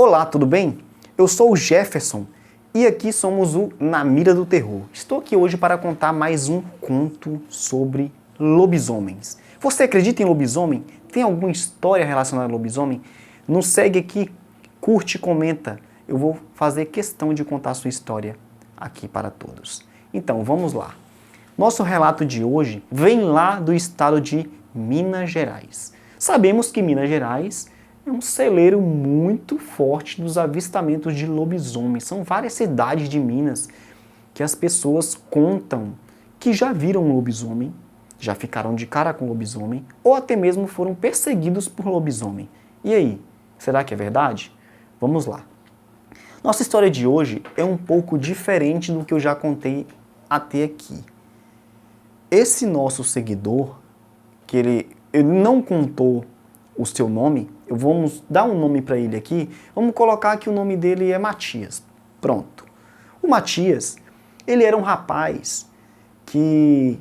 Olá, tudo bem? Eu sou o Jefferson e aqui somos o Na Mira do Terror. Estou aqui hoje para contar mais um conto sobre lobisomens. Você acredita em lobisomem? Tem alguma história relacionada a lobisomem? Nos segue aqui, curte e comenta. Eu vou fazer questão de contar a sua história aqui para todos. Então, vamos lá. Nosso relato de hoje vem lá do estado de Minas Gerais. Sabemos que Minas Gerais é um celeiro muito forte dos avistamentos de lobisomens. São várias cidades de Minas que as pessoas contam que já viram um lobisomem, já ficaram de cara com lobisomem, ou até mesmo foram perseguidos por lobisomem. E aí, será que é verdade? Vamos lá. Nossa história de hoje é um pouco diferente do que eu já contei até aqui. Esse nosso seguidor, que ele não contou o seu nome, vamos dar um nome para ele aqui, vamos colocar que o nome dele é Matias. Pronto. O Matias, ele era um rapaz que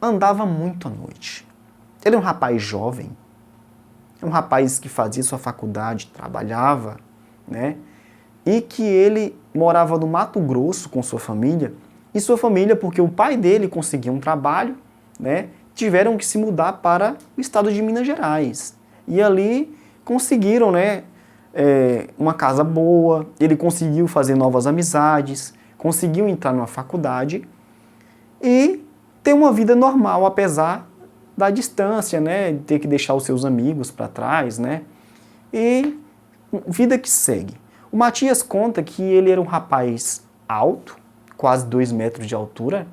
andava muito à noite. Ele é um rapaz jovem, é um rapaz que fazia sua faculdade, trabalhava, né? E que ele morava no Mato Grosso com sua família, e sua família, porque o pai dele conseguiu um trabalho, né? Tiveram que se mudar para o estado de Minas Gerais. E ali conseguiram, né, uma casa boa, ele conseguiu fazer novas amizades, conseguiu entrar numa faculdade e ter uma vida normal, apesar da distância, né, de ter que deixar os seus amigos para trás, né, e vida que segue. O Matias conta que ele era um rapaz alto, quase 2 metros de altura,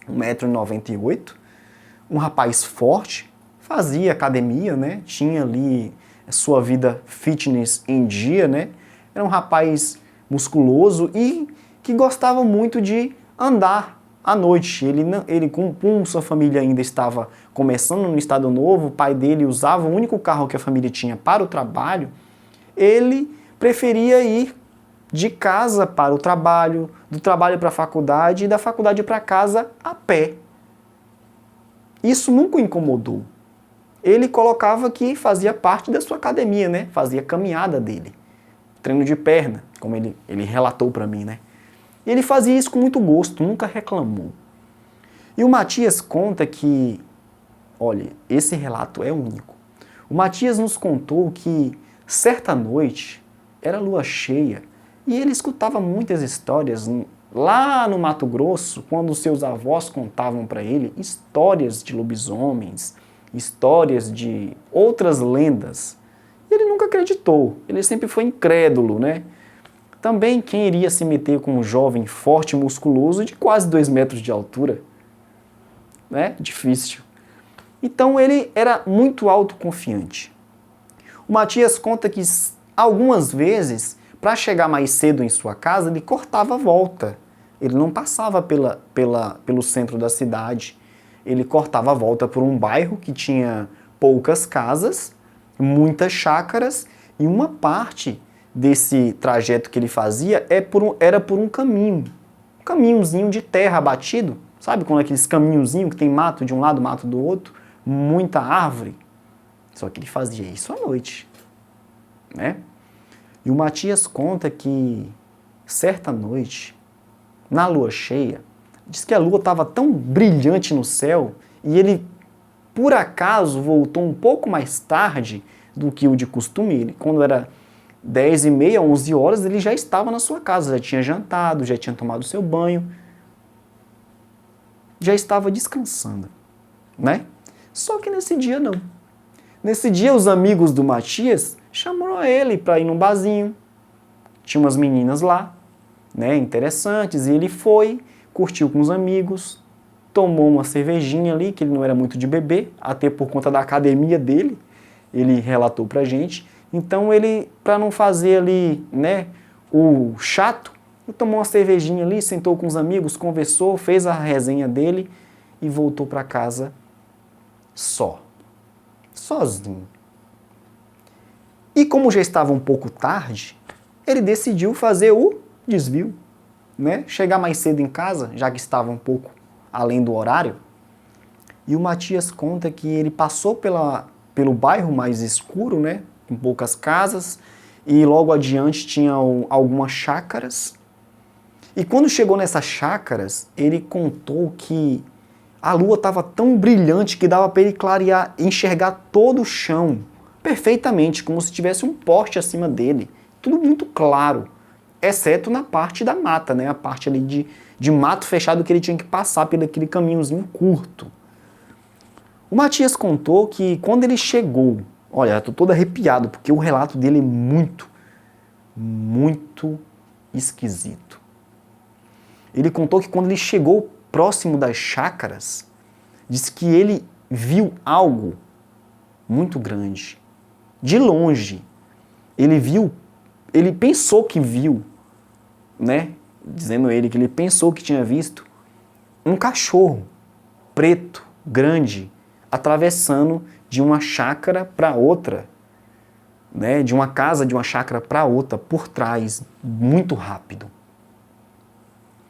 1,98 m, um rapaz forte, fazia academia, né? Tinha ali sua vida fitness em dia, né? Era um rapaz musculoso e que gostava muito de andar à noite. Ele com sua família ainda estava começando no estado novo, o pai dele usava o único carro que a família tinha para o trabalho, ele preferia ir de casa para o trabalho, do trabalho para a faculdade e da faculdade para casa a pé. Isso nunca o incomodou. Ele colocava que fazia parte da sua academia, né? Fazia caminhada dele. Treino de perna, como ele relatou para mim, né? E ele fazia isso com muito gosto, nunca reclamou. E o Matias conta que, olha, esse relato é único. O Matias nos contou que certa noite era lua cheia e ele escutava muitas histórias lá no Mato Grosso, quando seus avós contavam para ele histórias de lobisomens, histórias de outras lendas. E ele nunca acreditou, ele sempre foi incrédulo, né? Também quem iria se meter com um jovem forte e musculoso de quase 2 metros de altura? Né? Difícil. Então ele era muito autoconfiante. O Matias conta que algumas vezes, para chegar mais cedo em sua casa, ele cortava a volta. Ele não passava pelo centro da cidade. Ele cortava a volta por um bairro que tinha poucas casas, muitas chácaras, e uma parte desse trajeto que ele fazia era por um caminho. Um caminhozinho de terra batido. Sabe quando aqueles caminhozinhos que tem mato de um lado, mato do outro? Muita árvore. Só que ele fazia isso à noite, né? E o Matias conta que, certa noite, na lua cheia, diz que a lua estava tão brilhante no céu e ele, por acaso, voltou um pouco mais tarde do que o de costume. Quando era 10h30, 11 horas, ele já estava na sua casa, já tinha jantado, já tinha tomado seu banho, já estava descansando, né? Só que nesse dia não. Nesse dia, os amigos do Matias chamaram ele para ir num barzinho. Tinha umas meninas lá, né, interessantes, e ele foi, curtiu com os amigos, tomou uma cervejinha ali, que ele não era muito de beber, até por conta da academia dele, ele relatou pra gente. Então ele, para não fazer ali, né, o chato, ele tomou uma cervejinha ali, sentou com os amigos, conversou, fez a resenha dele e voltou para casa sozinho. E como já estava um pouco tarde, ele decidiu fazer o desvio, né? Chegar mais cedo em casa, já que estava um pouco além do horário. E o Matias conta que ele passou pelo bairro mais escuro, né? Com poucas casas, e logo adiante tinha algumas chácaras. E quando chegou nessas chácaras, ele contou que a lua estava tão brilhante que dava para ele clarear, enxergar todo o chão perfeitamente, como se tivesse um poste acima dele. Tudo muito claro, exceto na parte da mata, né? A parte ali de mato fechado que ele tinha que passar por aquele caminhozinho curto. O Matias contou que quando ele chegou, olha, eu estou todo arrepiado, porque o relato dele é muito, muito esquisito. Ele contou que quando ele chegou próximo das chácaras, disse que ele viu algo muito grande. De longe, ele pensou que viu, né? Dizendo ele que ele pensou que tinha visto um cachorro preto, grande, atravessando de uma chácara para outra, né? De uma casa, de uma chácara para outra, por trás, muito rápido.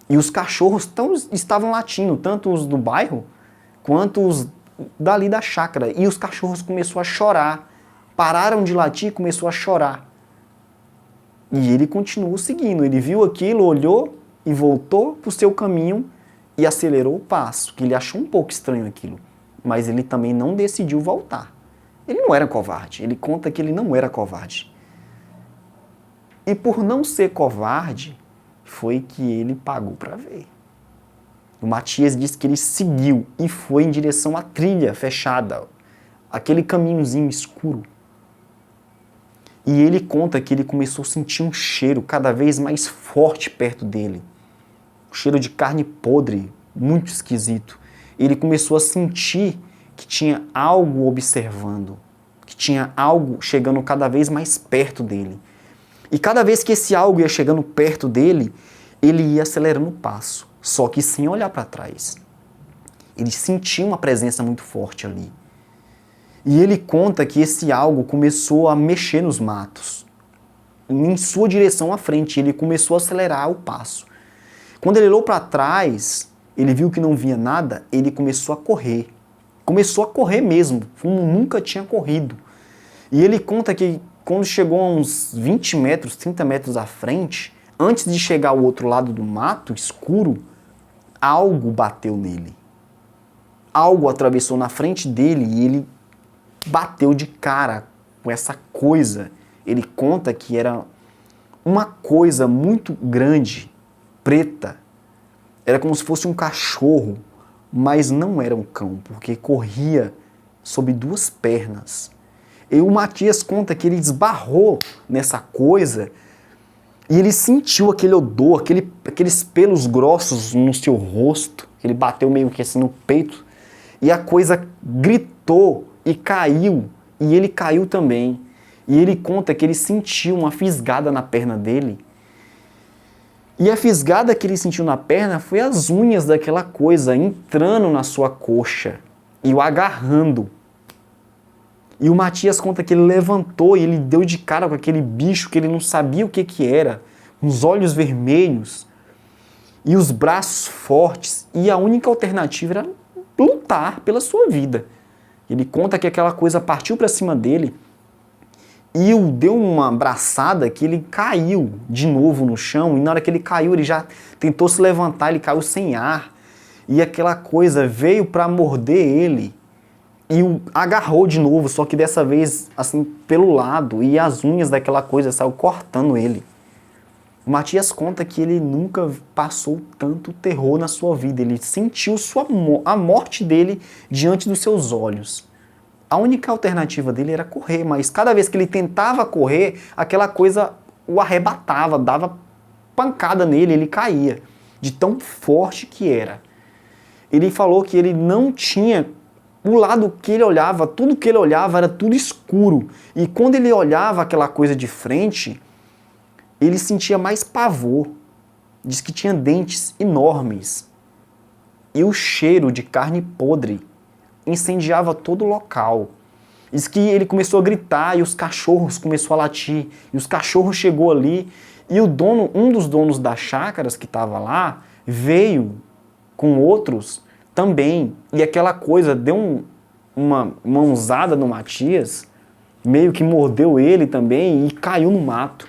E os cachorros estavam latindo, tanto os do bairro, quanto os dali da chácara. E os cachorros começaram a chorar. Pararam de latir e começou a chorar. E ele continuou seguindo. Ele viu aquilo, olhou e voltou para o seu caminho e acelerou o passo, que ele achou um pouco estranho aquilo. Mas ele também não decidiu voltar. Ele não era covarde. Ele conta que ele não era covarde. E por não ser covarde, foi que ele pagou para ver. O Matias disse que ele seguiu e foi em direção à trilha fechada, aquele caminhozinho escuro. E ele conta que ele começou a sentir um cheiro cada vez mais forte perto dele. Um cheiro de carne podre, muito esquisito. Ele começou a sentir que tinha algo observando, que tinha algo chegando cada vez mais perto dele. E cada vez que esse algo ia chegando perto dele, ele ia acelerando o passo, só que sem olhar para trás. Ele sentia uma presença muito forte ali. E ele conta que esse algo começou a mexer nos matos, em sua direção à frente. Ele começou a acelerar o passo. Quando ele olhou para trás, ele viu que não via nada, ele começou a correr. Começou a correr mesmo, como nunca tinha corrido. E ele conta que quando chegou a uns 20 metros, 30 metros à frente, antes de chegar ao outro lado do mato escuro, algo bateu nele. Algo atravessou na frente dele e ele bateu de cara com essa coisa. Ele conta que era uma coisa muito grande, preta. Era como se fosse um cachorro, mas não era um cão, porque corria sob duas pernas. E o Matias conta que ele esbarrou nessa coisa e ele sentiu aquele odor, aqueles pelos grossos no seu rosto. Ele bateu meio que assim no peito e a coisa gritou e caiu, e ele caiu também. E ele conta que ele sentiu uma fisgada na perna dele. E a fisgada que ele sentiu na perna foi as unhas daquela coisa entrando na sua coxa e o agarrando. E o Matias conta que ele levantou e ele deu de cara com aquele bicho que ele não sabia o que era, uns olhos vermelhos e os braços fortes, e a única alternativa era lutar pela sua vida. Ele conta que aquela coisa partiu para cima dele e o deu uma abraçada que ele caiu de novo no chão, e na hora que ele caiu, ele já tentou se levantar, ele caiu sem ar, e aquela coisa veio para morder ele e o agarrou de novo, só que dessa vez assim pelo lado, e as unhas daquela coisa saiu cortando ele. O Matias conta que ele nunca passou tanto terror na sua vida. Ele sentiu a morte dele diante dos seus olhos. A única alternativa dele era correr, mas cada vez que ele tentava correr, aquela coisa o arrebatava, dava pancada nele, ele caía, de tão forte que era. Ele falou que ele não tinha o lado que ele olhava, tudo que ele olhava era tudo escuro. E quando ele olhava aquela coisa de frente, ele sentia mais pavor. Diz que tinha dentes enormes. E o cheiro de carne podre incendiava todo o local. Diz que ele começou a gritar e os cachorros começaram a latir. E os cachorros chegou ali e um dos donos das chácaras que estava lá veio com outros também. E aquela coisa deu uma mãozada no Matias meio que mordeu ele também e caiu no mato.